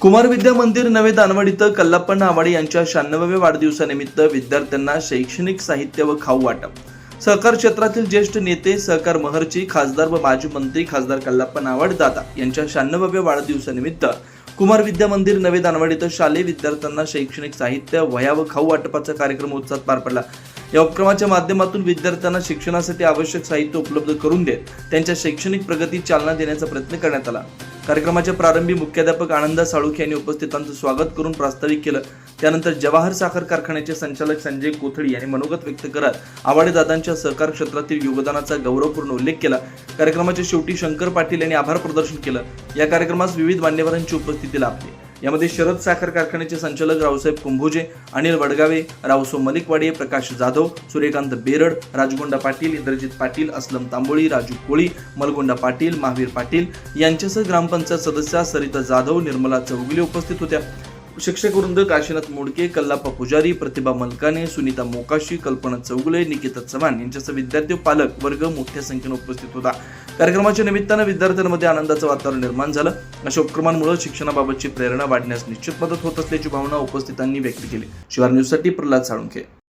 कुमार विद्या मंदिर नवे दानवड इथं कल्लाप्पा आवाडे यांच्या 96व्या वाढदिवसानिमित्त विद्यार्थ्यांना शैक्षणिक साहित्य व खाऊ वाटप. सहकार क्षेत्रातील ज्येष्ठ नेते सहकार महर्ची खासदार व माजी मंत्री खासदार कल्लाप्पा आवाडे दादा यांच्या 96व्या वाढदिवसानिमित्त कुमार विद्या मंदिर नवे दानवड इथं शालेय विद्यार्थ्यांना शैक्षणिक साहित्य, वह्या व खाऊ वाटपाचा कार्यक्रम उत्साहात पार पडला. या उपक्रमाच्या माध्यमातून विद्यार्थ्यांना शिक्षणासाठी आवश्यक साहित्य उपलब्ध करून देत त्यांच्या शैक्षणिक प्रगतीस चालना देण्याचा प्रयत्न करण्यात आला. कार्यक्रमाच्या प्रारंभी मुख्याध्यापक आनंद साळुखे यांनी उपस्थितांचं स्वागत करून प्रास्ताविक केलं. त्यानंतर जवाहर साखर कारखान्याचे संचालक संजय कोथळी यांनी मनोगत व्यक्त करत आवाडे दादांच्या सहकार क्षेत्रातील योगदानाचा गौरवपूर्ण उल्लेख केला. कार्यक्रमाच्या शेवटी शंकर पाटील यांनी आभार प्रदर्शन केलं. या कार्यक्रमास विविध मान्यवरांची उपस्थिती लाभली. यामध्ये शरद साखर कारखान्याचे संचालक रावसाहेब कुंभोजे, अनिल वडगावे, रावसो मलिकवाडे, प्रकाश जाधव, सूर्यकांत बेरड, राजगोंडा पाटील, इंद्रजित पाटील, असलम तांबोळी, राजू कोळी, मलगोंडा पाटील, महावीर पाटील यांच्यासह ग्रामपंचायत सदस्या सरिता जाधव, निर्मला चौगुले उपस्थित होत्या. शिक्षक वृंद काशीनाथ मोडके, कल्लाप्पा पुजारी, प्रतिभा मलकाने, सुनीता मोकाशी, कल्पना चौगुले, निकिता चव्हाण यांच्यासह विद्यार्थी पालक वर्ग मोठ्या संख्येने उपस्थित होता. कार्यक्रमाच्या निमित्तानं विद्यार्थ्यांमध्ये आनंदाचं वातावरण निर्माण झालं. अशा उपक्रमांमुळे शिक्षणाबाबतची प्रेरणा वाढण्यास निश्चित मदत होत असल्याची भावना उपस्थितांनी व्यक्त केली. शिवार न्यूजसाठी प्रल्हाद साळुंखे.